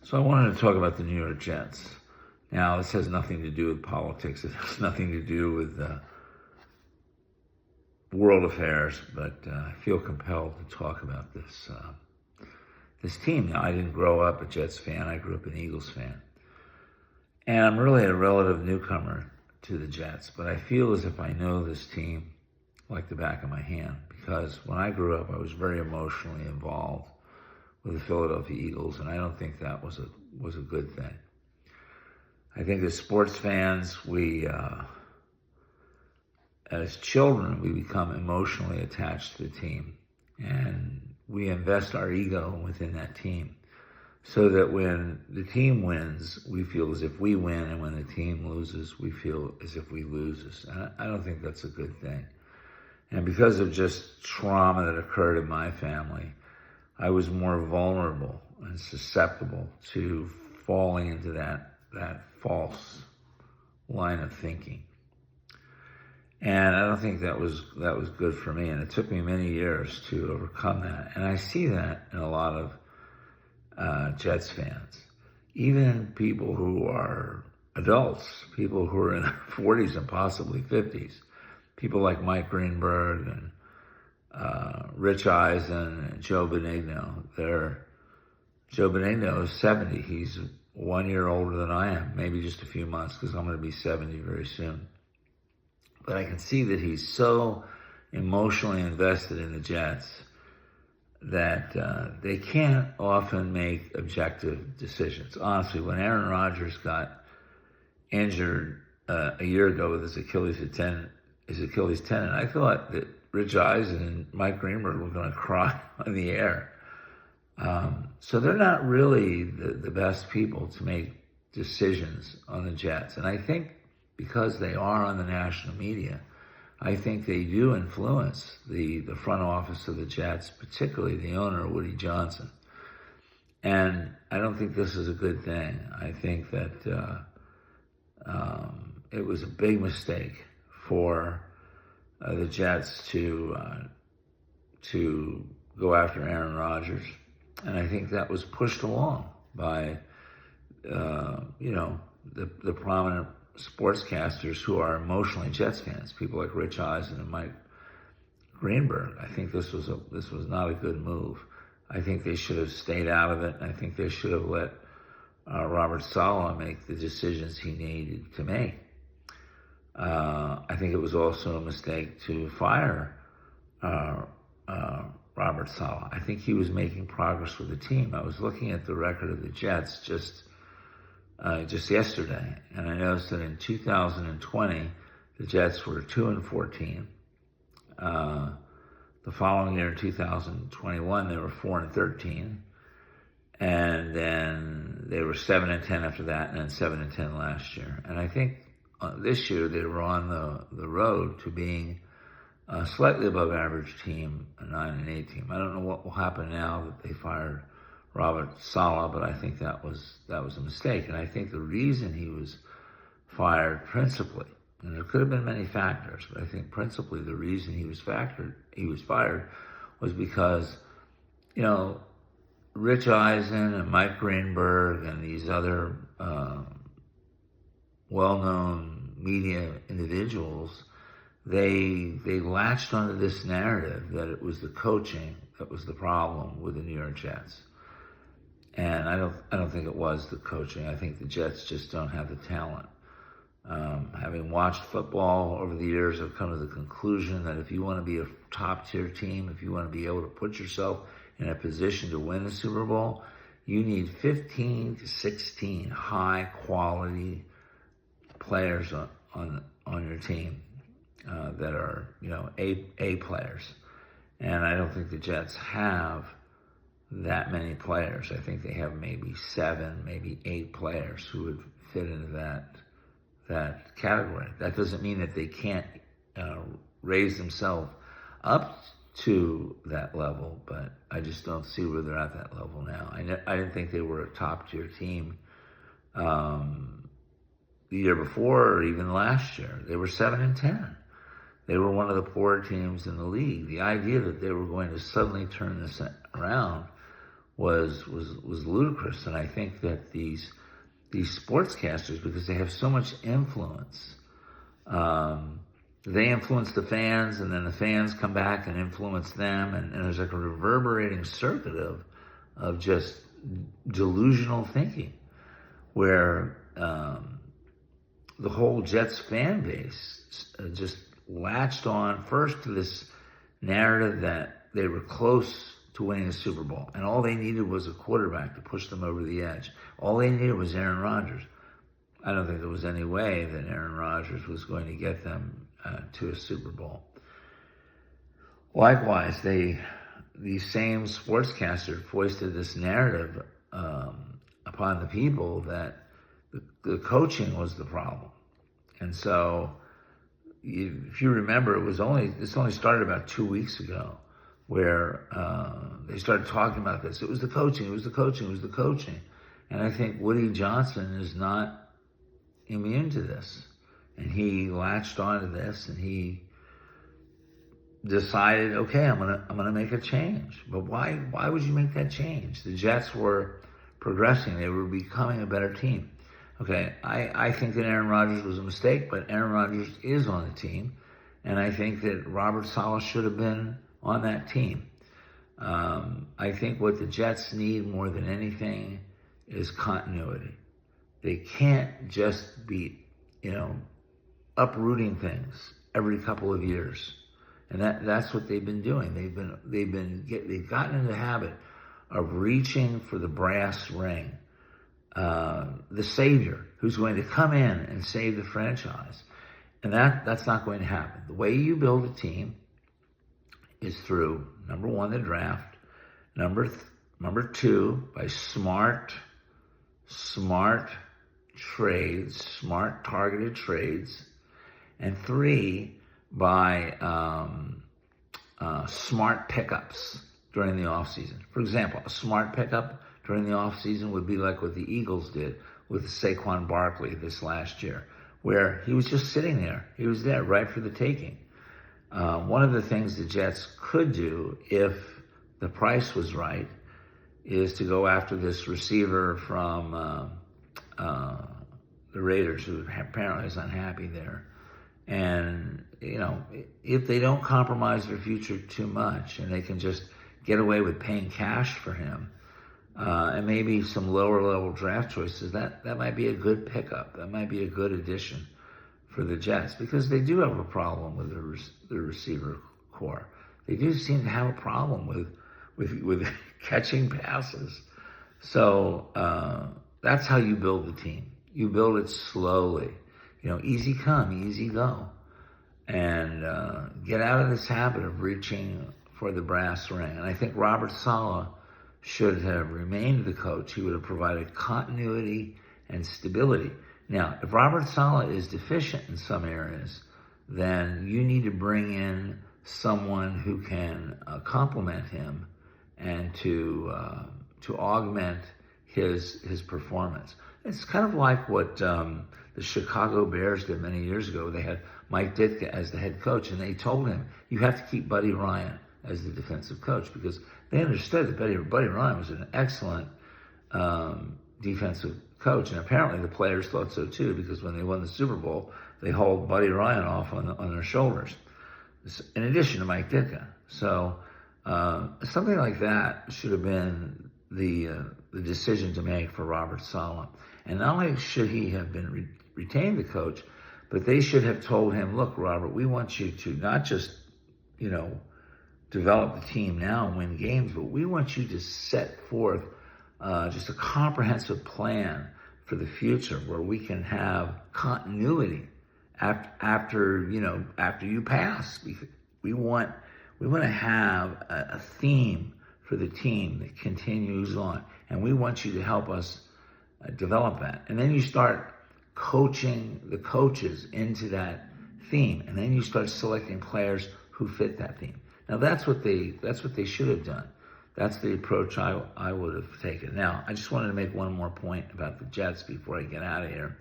So I wanted to talk about the New York Jets. Now, this has nothing to do with politics. It has nothing to do with world affairs, but I feel compelled to talk about this team. Now, I didn't grow up a Jets fan. I grew up an Eagles fan. And I'm really a relative newcomer to the Jets, but I feel as if I know this team like the back of my hand, because when I grew up, I was very emotionally involved with the Philadelphia Eagles, and I don't think that was a good thing. I think as sports fans, as children, we become emotionally attached to the team, and we invest our ego within that team, so that when the team wins, we feel as if we win, and when the team loses, we feel as if we lose. And I don't think that's a good thing. And because of just trauma that occurred in my family, I was more vulnerable and susceptible to falling into that false line of thinking. And I don't think that was good for me. And it took me many years to overcome that. And I see that in a lot of Jets fans, even people who are adults, people who are in their 40s and possibly 50s, people like Mike Greenberg and Rich Eisen and Joe Benigno. Joe Benigno is 70. He's 1 year older than I am, maybe just a few months, because I'm going to be 70 very soon. But I can see that he's so emotionally invested in the Jets that they can't often make objective decisions. Honestly, when Aaron Rodgers got injured a year ago with his Achilles tendon, I thought that Rich Eisen and Mike Greenberg were going to cry on the air. So they're not really the best people to make decisions on the Jets. And I think because they are on the national media, I think they do influence the front office of the Jets, particularly the owner, Woody Johnson. And I don't think this is a good thing. I think that it was a big mistake for the Jets to go after Aaron Rodgers, and I think that was pushed along by the prominent sportscasters who are emotionally Jets fans, people like Rich Eisen and Mike Greenberg. I think this was not a good move. I think they should have stayed out of it. I think they should have let Robert Saleh make the decisions he needed to make. I think it was also a mistake to fire Robert Saleh. I think he was making progress with the team. I was looking at the record of the Jets just yesterday, and I noticed that in 2020, the Jets were 2-14. The following year, in 2021, they were 4-13, and then they were 7-10 after that, and then 7-10 last year. And I think this year they were on the road to being a slightly above average team, a 9-8 team. I don't know what will happen now that they fired Robert Saleh, but I think that was a mistake. And I think the reason he was fired principally, and there could have been many factors, but I think principally the reason he was fired was because, Rich Eisen and Mike Greenberg and these other well-known media individuals, they latched onto this narrative that it was the coaching that was the problem with the New York Jets. And I don't think it was the coaching. I think the Jets just don't have the talent. Having watched football over the years, I've come to the conclusion that if you want to be a top-tier team, if you want to be able to put yourself in a position to win the Super Bowl, you need 15 to 16 high-quality players on your team that are, A players. And I don't think the Jets have that many players. I think they have maybe 7, maybe 8 players who would fit into that category. That doesn't mean that they can't raise themselves up to that level, but I just don't see where they're at that level now. I didn't think they were a top-tier team the year before or even last year. They were 7-10. They were one of the poorer teams in the league. The idea that they were going to suddenly turn this around was ludicrous. And I think that these sportscasters, because they have so much influence, they influence the fans, and then the fans come back and influence them, and there's like a reverberating circuit of just delusional thinking, where the whole Jets fan base just latched on first to this narrative that they were close to winning a Super Bowl, and all they needed was a quarterback to push them over the edge. All they needed was Aaron Rodgers. I don't think there was any way that Aaron Rodgers was going to get them to a Super Bowl. Likewise, these same sportscasters foisted this narrative upon the people that the coaching was the problem. And so, if you remember, this only started about 2 weeks ago, where they started talking about this. It was the coaching, it was the coaching, it was the coaching. And I think Woody Johnson is not immune to this. And he latched onto this, and he decided, okay, I'm gonna make a change. But why would you make that change? The Jets were progressing, they were becoming a better team. Okay, I think that Aaron Rodgers was a mistake, but Aaron Rodgers is on the team, and I think that Robert Saleh should have been on that team. I think what the Jets need more than anything is continuity. They can't just be, uprooting things every couple of years, and that's what they've been doing. They've gotten into the habit of reaching for the brass ring. The savior who's going to come in and save the franchise. And that's not going to happen. The way you build a team is through, number one, the draft. Number two, by smart trades, smart targeted trades. And three, by smart pickups during the offseason. For example, a smart pickup during the offseason would be like what the Eagles did with Saquon Barkley this last year, where he was just sitting there. He was there right for the taking. One of the things the Jets could do, if the price was right, is to go after this receiver from the Raiders, who apparently is unhappy there. And, if they don't compromise their future too much, and they can just get away with paying cash for him, and maybe some lower level draft choices, that might be a good pickup. That might be a good addition for the Jets, because they do have a problem with the receiver core. They do seem to have a problem with catching passes. So that's how you build the team. You build it slowly. Easy come, easy go. And get out of this habit of reaching for the brass ring. And I think Robert Saleh should have remained the coach. He would have provided continuity and stability. Now, if Robert Saleh is deficient in some areas, then you need to bring in someone who can complement him and to augment his performance. It's kind of like what the Chicago Bears did many years ago. They had Mike Ditka as the head coach, and they told him, you have to keep Buddy Ryan as the defensive coach, because they understood that Buddy Ryan was an excellent defensive coach, and apparently the players thought so too, because when they won the Super Bowl, they hauled Buddy Ryan off on their shoulders, in addition to Mike Ditka. So something like that should have been the decision to make for Robert Saleh. And not only should he have been retained the coach, but they should have told him, look, Robert, we want you to not just, develop the team now and win games, but we want you to set forth just a comprehensive plan for the future where we can have continuity after you pass. We want to have a theme for the team that continues on, and we want you to help us develop that. And then you start coaching the coaches into that theme, and then you start selecting players who fit that theme. Now that's what they should have done. That's the approach I would have taken. Now, I just wanted to make one more point about the Jets before I get out of here,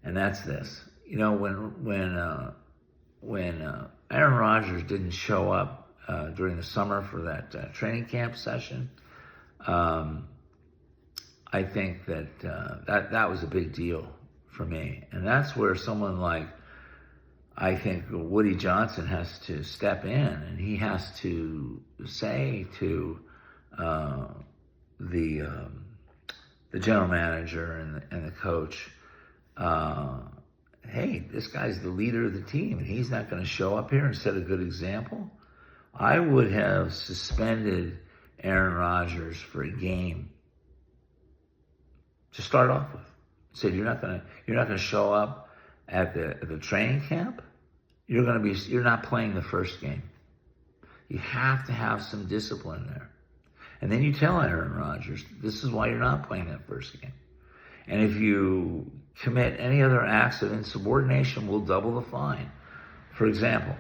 and that's this. When Aaron Rodgers didn't show up during the summer for that training camp session, I think that that was a big deal for me. And that's where someone like, I think Woody Johnson has to step in, and he has to say to the general manager and the coach, hey, this guy's the leader of the team, and he's not going to show up here and set a good example. I would have suspended Aaron Rodgers for a game to start off with. Said you're not gonna show up at the training camp. You're not playing the first game. You have to have some discipline there. And then you tell Aaron Rodgers, this is why you're not playing that first game. And if you commit any other acts of insubordination, we'll double the fine. For example,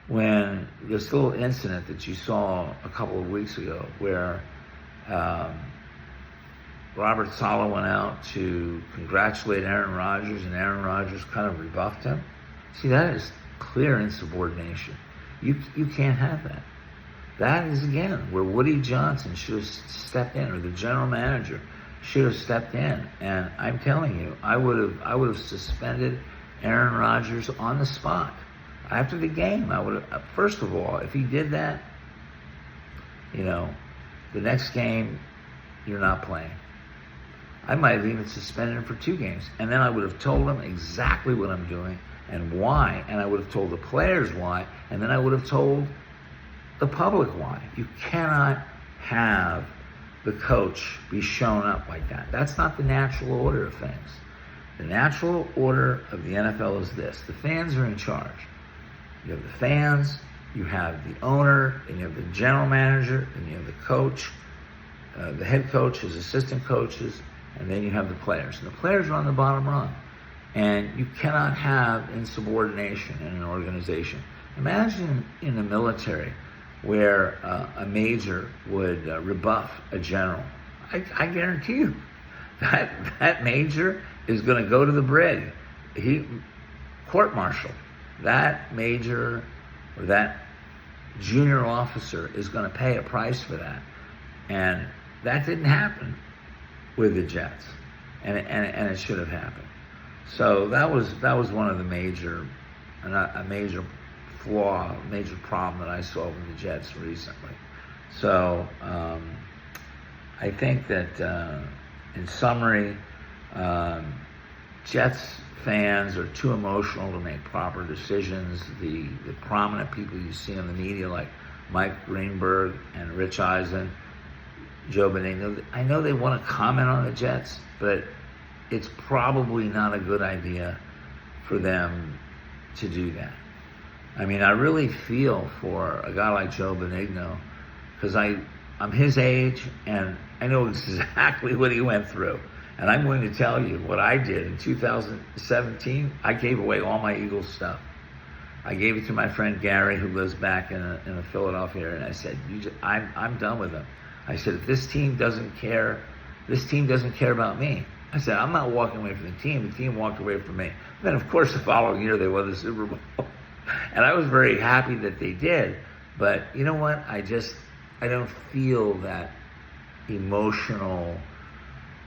when this little incident that you saw a couple of weeks ago where Robert Saleh went out to congratulate Aaron Rodgers and Aaron Rodgers kind of rebuffed him. See, that is clear insubordination. You can't have that. That is, again, where Woody Johnson should have stepped in, or the general manager should have stepped in. And I'm telling you, I would have suspended Aaron Rodgers on the spot. After the game, I would have, first of all, if he did that, the next game, you're not playing. I might have even suspended him for 2 games. And then I would have told him exactly what I'm doing and why. And I would have told the players why. And then I would have told the public why. You cannot have the coach be shown up like that. That's not the natural order of things. The natural order of the NFL is this. The fans are in charge. You have the fans, you have the owner, and you have the general manager, and you have the coach, the head coach, his assistant coaches, and then you have the players. And the players are on the bottom rung. And you cannot have insubordination in an organization. Imagine in the military where a major would rebuff a general. I guarantee you that major is going to go to the brig. Court-martial. That major or that junior officer is going to pay a price for that. And that didn't happen with the Jets. And it should have happened. So that was one of the major flaw, major problem that I saw with the Jets recently. So I think that in summary, Jets fans are too emotional to make proper decisions. The prominent people you see in the media like Mike Greenberg and Rich Eisen, Joe Benigno, I know they want to comment on the Jets, but it's probably not a good idea for them to do that. I mean, I really feel for a guy like Joe Benigno because I'm his age and I know exactly what he went through. And I'm going to tell you what I did in 2017. I gave away all my Eagles stuff. I gave it to my friend Gary, who lives back in a Philadelphia area, and I said, I'm done with them. I said, if this team doesn't care about me. I said, I'm not walking away from the team walked away from me. Then, of course, the following year they won the Super Bowl. And I was very happy that they did. But you know what? I don't feel that emotional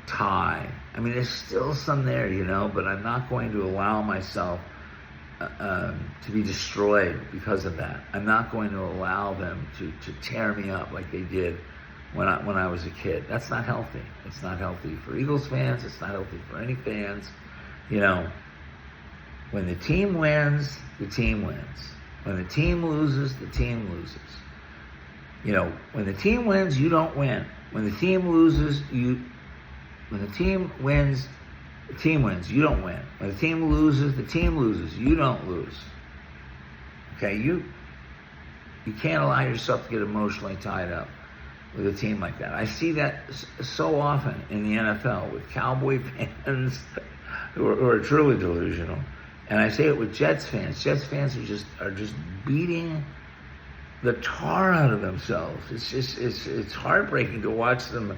tie. I mean, there's still some there, but I'm not going to allow myself to be destroyed because of that. I'm not going to allow them to tear me up like they did when I was a kid. That's not healthy. It's not healthy for Eagles fans. It's not healthy for any fans. When the team wins, the team wins. When the team loses, the team loses. When the team wins, you don't win. When the team loses, when the team wins, the team wins. You don't win. When the team loses, the team loses. You don't lose. Okay? You can't allow yourself to get emotionally tied up with a team like that. I see that so often in the NFL with Cowboy fans who are truly delusional. And I say it with Jets fans. Jets fans are just beating the tar out of themselves. It's heartbreaking to watch them,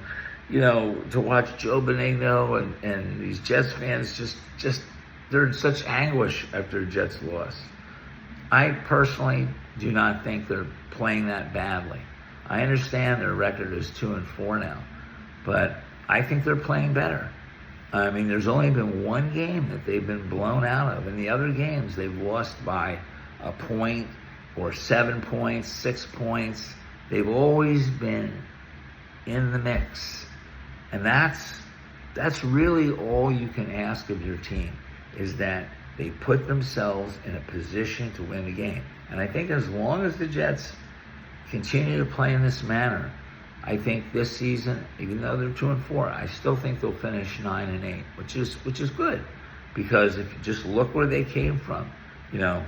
to watch Joe Benigno and these Jets fans just they're in such anguish after a Jets loss. I personally do not think they're playing that badly. I understand their record is 2-4 now, but I think they're playing better. I mean, there's only been one game that they've been blown out of. In the other games, they've lost by a point or 7 points, 6 points. They've always been in the mix. And that's really all you can ask of your team, is that they put themselves in a position to win the game. And I think as long as the Jets continue to play in this manner, I think this season, even though they're 2-4, I still think they'll finish 9-8, which is good, because if you just look where they came from, 2-14,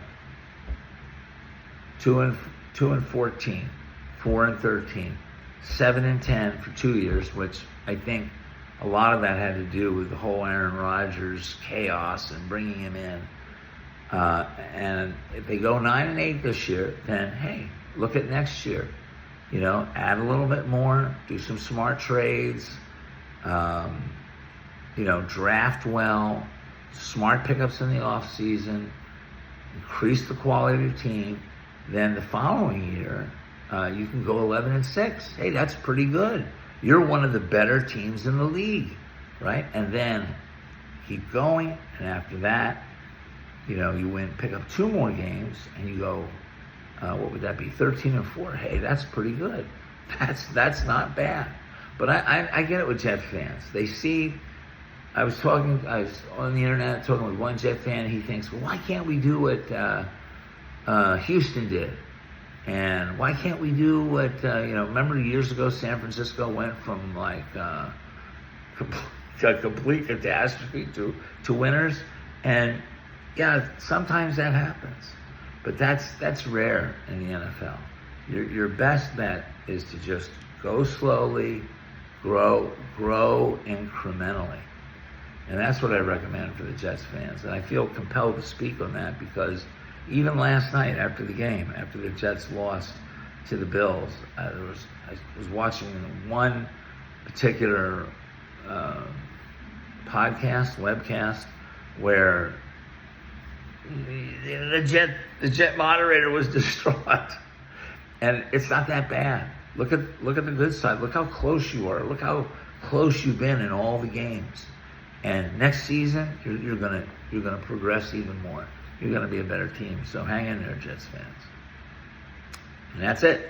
4-13, 7-10 for 2 years, which I think a lot of that had to do with the whole Aaron Rodgers chaos and bringing him in. And if they go 9-8 this year, then hey, look at next year. Add a little bit more, do some smart trades, draft well, smart pickups in the off season, increase the quality of your team. Then the following year, you can go 11-6. Hey, that's pretty good. You're one of the better teams in the league, right? And then keep going, and after that, you pick up 2 more games, and you go, what would that be? 13-4. Hey, that's pretty good. That's not bad. But I get it with Jet fans. They see. I was on the internet talking with one Jet fan. He thinks, well, why can't we do what Houston did? And why can't we do what, remember years ago San Francisco went from like a complete catastrophe to winners? And yeah, sometimes that happens. But that's rare in the NFL. Your best bet is to just go slowly, grow incrementally. And that's what I recommend for the Jets fans. And I feel compelled to speak on that because even last night after the game, after the Jets lost to the Bills, I was watching one particular webcast, where the Jet moderator was distraught. And it's not that bad. Look at the good side. Look how close you are. Look how close you've been in all the games. And next season, you're gonna progress even more. You're gonna be a better team. So hang in there, Jets fans. And that's it.